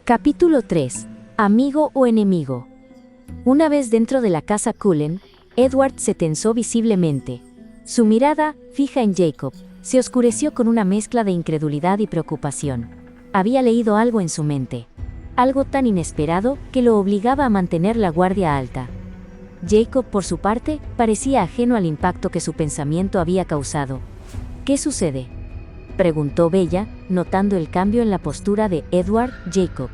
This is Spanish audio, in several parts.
Capítulo 3. Amigo o enemigo. Una vez dentro de la casa Cullen, Edward se tensó visiblemente. Su mirada, fija en Jacob, se oscureció con una mezcla de incredulidad y preocupación. Había leído algo en su mente. Algo tan inesperado que lo obligaba a mantener la guardia alta. Jacob, por su parte, parecía ajeno al impacto que su pensamiento había causado. ¿Qué sucede?, preguntó Bella, notando el cambio en la postura de Jacob.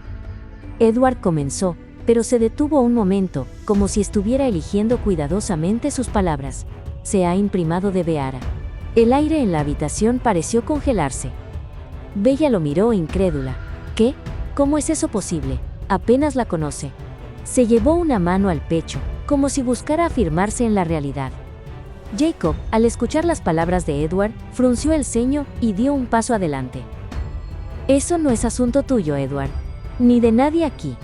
Edward comenzó, pero se detuvo un momento, como si estuviera eligiendo cuidadosamente sus palabras. Se ha imprimado de Beara. El aire en la habitación pareció congelarse. Bella lo miró incrédula. ¿Qué? ¿Cómo es eso posible? Apenas la conoce. Se llevó una mano al pecho, como si buscara afirmarse en la realidad. Jacob, al escuchar las palabras de Edward, frunció el ceño y dio un paso adelante. Eso no es asunto tuyo, Edward. Ni de nadie aquí.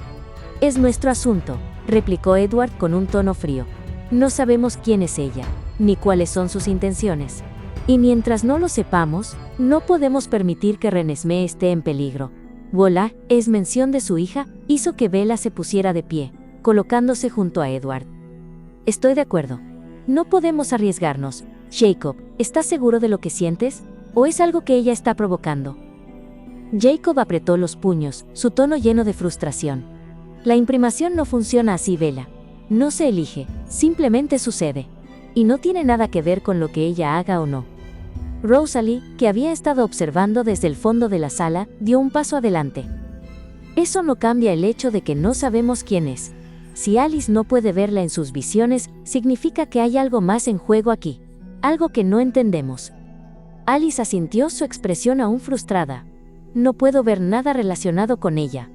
Es nuestro asunto, replicó Edward con un tono frío. No sabemos quién es ella, ni cuáles son sus intenciones. Y mientras no lo sepamos, no podemos permitir que Renesmee esté en peligro. Voilà, es mención de su hija, hizo que Bella se pusiera de pie, colocándose junto a Edward. Estoy de acuerdo. No podemos arriesgarnos. Jacob, ¿estás seguro de lo que sientes? ¿O es algo que ella está provocando? Jacob apretó los puños, su tono lleno de frustración. La imprimación no funciona así, Bella. No se elige, simplemente sucede. Y no tiene nada que ver con lo que ella haga o no. Rosalie, que había estado observando desde el fondo de la sala, dio un paso adelante. Eso no cambia el hecho de que no sabemos quién es. Si Alice no puede verla en sus visiones, significa que hay algo más en juego aquí. Algo que no entendemos. Alice asintió, su expresión aún frustrada. No puedo ver nada relacionado con ella.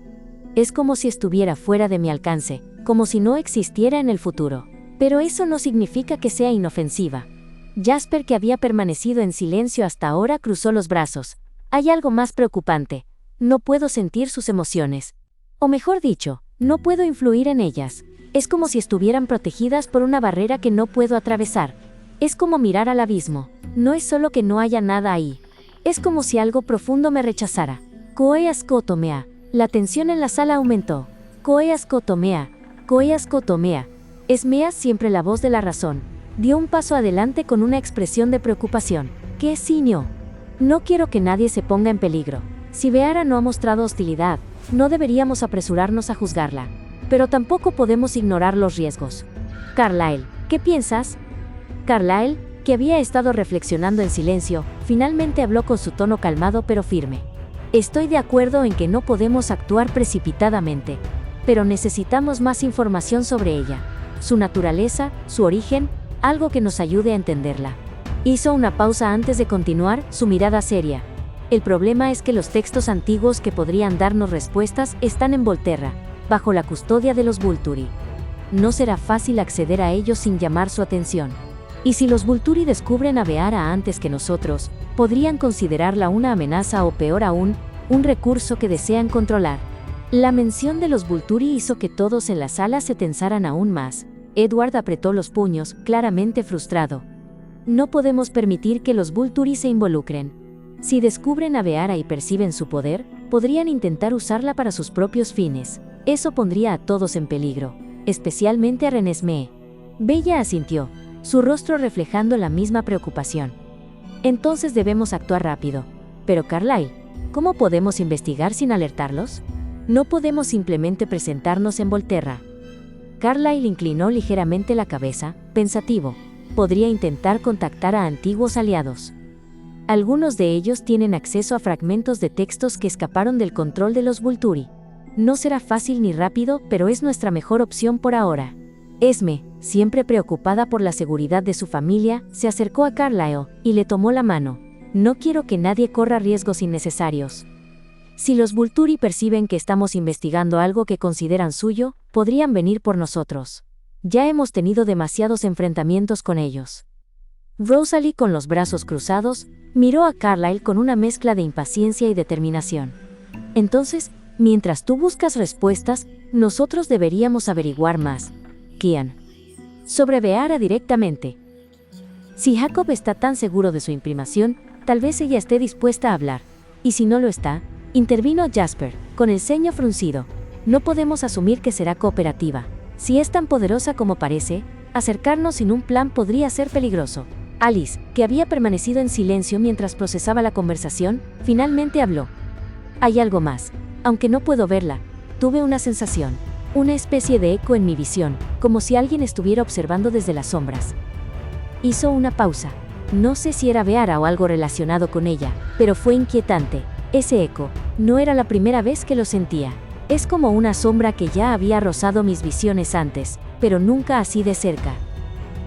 Es como si estuviera fuera de mi alcance, como si no existiera en el futuro. Pero eso no significa que sea inofensiva. Jasper, que había permanecido en silencio hasta ahora, cruzó los brazos. Hay algo más preocupante. No puedo sentir sus emociones. O mejor dicho, no puedo influir en ellas. Es como si estuvieran protegidas por una barrera que no puedo atravesar. Es como mirar al abismo. No es solo que no haya nada ahí. Es como si algo profundo me rechazara. Koeas kotomea. La tensión en la sala aumentó. Koeas kotomea. Koeas kotomea. Es Mea, siempre la voz de la razón. Dio un paso adelante con una expresión de preocupación. ¿Qué siño? No quiero que nadie se ponga en peligro. Si Beara no ha mostrado hostilidad, no deberíamos apresurarnos a juzgarla. Pero tampoco podemos ignorar los riesgos. Carlyle, ¿qué piensas? Carlyle, que había estado reflexionando en silencio, finalmente habló con su tono calmado pero firme. Estoy de acuerdo en que no podemos actuar precipitadamente, pero necesitamos más información sobre ella, su naturaleza, su origen, algo que nos ayude a entenderla. Hizo una pausa antes de continuar, su mirada seria. El problema es que los textos antiguos que podrían darnos respuestas están en Volterra, bajo la custodia de los Volturi. No será fácil acceder a ellos sin llamar su atención. Y si los Volturi descubren a Beara antes que nosotros, podrían considerarla una amenaza o peor aún, un recurso que desean controlar. La mención de los Volturi hizo que todos en la sala se tensaran aún más. Edward apretó los puños, claramente frustrado. No podemos permitir que los Volturi se involucren. Si descubren a Beara y perciben su poder, podrían intentar usarla para sus propios fines. Eso pondría a todos en peligro, especialmente a Renesmee. Bella asintió, su rostro reflejando la misma preocupación. Entonces debemos actuar rápido. Pero Carlyle, ¿cómo podemos investigar sin alertarlos? No podemos simplemente presentarnos en Volterra. Carlyle inclinó ligeramente la cabeza, pensativo. Podría intentar contactar a antiguos aliados. Algunos de ellos tienen acceso a fragmentos de textos que escaparon del control de los Volturi. No será fácil ni rápido, pero es nuestra mejor opción por ahora. Esme, siempre preocupada por la seguridad de su familia, se acercó a Carlyle y le tomó la mano. No quiero que nadie corra riesgos innecesarios. Si los Volturi perciben que estamos investigando algo que consideran suyo, podrían venir por nosotros. Ya hemos tenido demasiados enfrentamientos con ellos. Rosalie, con los brazos cruzados, miró a Carlyle con una mezcla de impaciencia y determinación. Entonces, mientras tú buscas respuestas, nosotros deberíamos averiguar más. Kian. Sobre Beara directamente. Si Jacob está tan seguro de su imprimación, tal vez ella esté dispuesta a hablar. Y si no lo está, Intervino Jasper, con el ceño fruncido. No podemos asumir que será cooperativa. Si es tan poderosa como parece, acercarnos sin un plan podría ser peligroso. Alice, que había permanecido en silencio mientras procesaba la conversación, finalmente habló. Hay algo más. Aunque no puedo verla, tuve una sensación, una especie de eco en mi visión, como si alguien estuviera observando desde las sombras. Hizo una pausa. No sé si era Beara o algo relacionado con ella, pero fue inquietante. Ese eco, no era la primera vez que lo sentía. Es como una sombra que ya había rozado mis visiones antes, pero nunca así de cerca.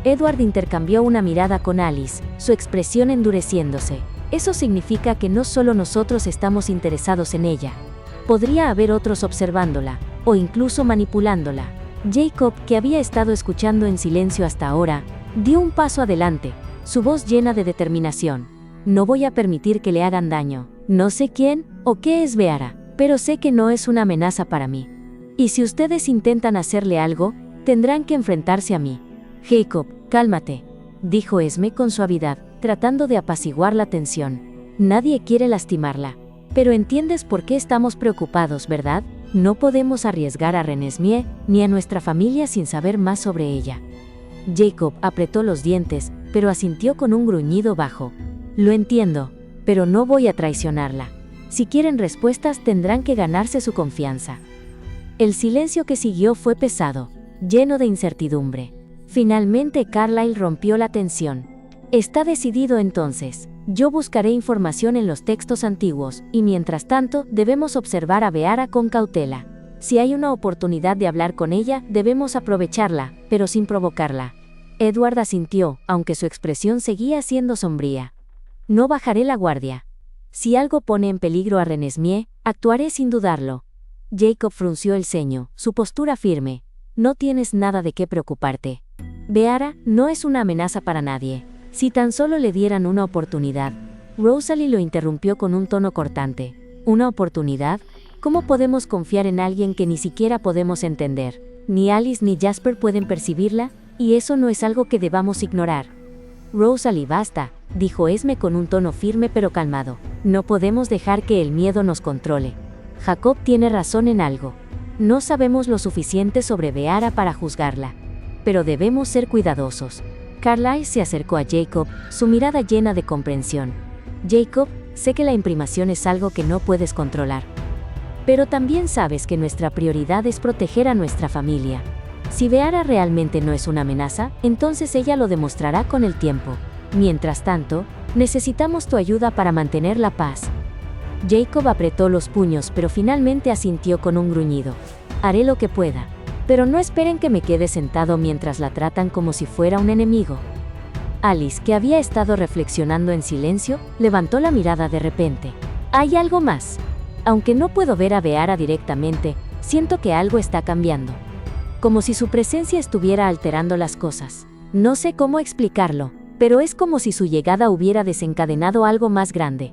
Edward intercambió una mirada con Alice, su expresión endureciéndose. Eso significa que no solo nosotros estamos interesados en ella. Podría haber otros observándola, o incluso manipulándola. Jacob, que había estado escuchando en silencio hasta ahora, dio un paso adelante, su voz llena de determinación. No voy a permitir que le hagan daño. No sé quién o qué es Beara, pero sé que no es una amenaza para mí. Y si ustedes intentan hacerle algo, tendrán que enfrentarse a mí. Jacob, cálmate, dijo Esme con suavidad, tratando de apaciguar la tensión. Nadie quiere lastimarla. Pero entiendes por qué estamos preocupados, ¿verdad? No podemos arriesgar a Renesmee ni a nuestra familia sin saber más sobre ella. Jacob apretó los dientes, pero asintió con un gruñido bajo. Lo entiendo, pero no voy a traicionarla. Si quieren respuestas tendrán que ganarse su confianza. El silencio que siguió fue pesado, lleno de incertidumbre. Finalmente Carlyle rompió la tensión. Está decidido entonces. Yo buscaré información en los textos antiguos, y mientras tanto, debemos observar a Beara con cautela. Si hay una oportunidad de hablar con ella, debemos aprovecharla, pero sin provocarla. Edward asintió, aunque su expresión seguía siendo sombría. No bajaré la guardia. Si algo pone en peligro a Renesmee, actuaré sin dudarlo. Jacob frunció el ceño, su postura firme. No tienes nada de qué preocuparte. Beara no es una amenaza para nadie. Si tan solo le dieran una oportunidad. Rosalie lo interrumpió con un tono cortante. ¿Una oportunidad? ¿Cómo podemos confiar en alguien que ni siquiera podemos entender? Ni Alice ni Jasper pueden percibirla, y eso no es algo que debamos ignorar. Rosalie, basta, dijo Esme con un tono firme pero calmado. No podemos dejar que el miedo nos controle. Jacob tiene razón en algo. No sabemos lo suficiente sobre Beara para juzgarla. Pero debemos ser cuidadosos. Carlyle se acercó a Jacob, su mirada llena de comprensión. Jacob, sé que la imprimación es algo que no puedes controlar. Pero también sabes que nuestra prioridad es proteger a nuestra familia. Si Beara realmente no es una amenaza, entonces ella lo demostrará con el tiempo. Mientras tanto, necesitamos tu ayuda para mantener la paz. Jacob apretó los puños pero finalmente asintió con un gruñido. Haré lo que pueda. Pero no esperen que me quede sentado mientras la tratan como si fuera un enemigo. Alice, que había estado reflexionando en silencio, levantó la mirada de repente. Hay algo más. Aunque no puedo ver a Beara directamente, siento que algo está cambiando. Como si su presencia estuviera alterando las cosas. No sé cómo explicarlo, pero es como si su llegada hubiera desencadenado algo más grande.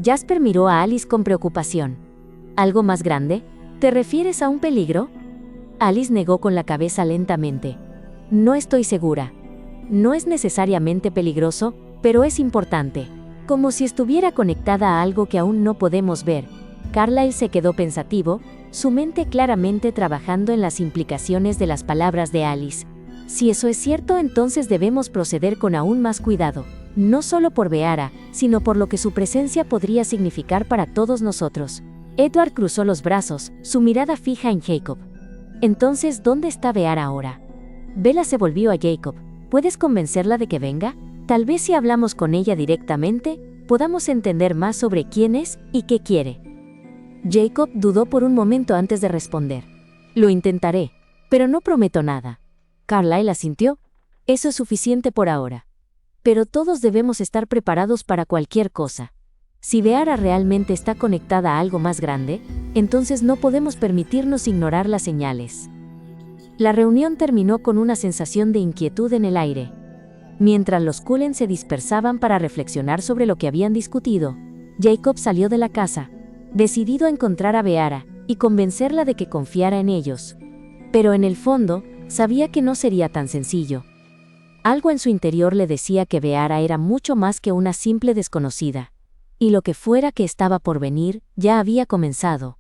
Jasper miró a Alice con preocupación. ¿Algo más grande? ¿Te refieres a un peligro? Alice negó con la cabeza lentamente. No estoy segura. No es necesariamente peligroso, pero es importante. Como si estuviera conectada a algo que aún no podemos ver. Carlyle se quedó pensativo, su mente claramente trabajando en las implicaciones de las palabras de Alice. Si eso es cierto, entonces debemos proceder con aún más cuidado. No solo por Beara, sino por lo que su presencia podría significar para todos nosotros. Edward cruzó los brazos, su mirada fija en Jacob. Entonces, ¿dónde está Beara ahora? Bella se volvió a Jacob. ¿Puedes convencerla de que venga? Tal vez si hablamos con ella directamente, podamos entender más sobre quién es y qué quiere. Jacob dudó por un momento antes de responder. Lo intentaré, pero no prometo nada. Carlyle asintió. Eso es suficiente por ahora. Pero todos debemos estar preparados para cualquier cosa. Si Beara realmente está conectada a algo más grande, entonces no podemos permitirnos ignorar las señales. La reunión terminó con una sensación de inquietud en el aire. Mientras los Cullen se dispersaban para reflexionar sobre lo que habían discutido, Jacob salió de la casa, decidido a encontrar a Beara y convencerla de que confiara en ellos. Pero en el fondo, sabía que no sería tan sencillo. Algo en su interior le decía que Beara era mucho más que una simple desconocida. y lo que fuera que estaba por venir, ya había comenzado.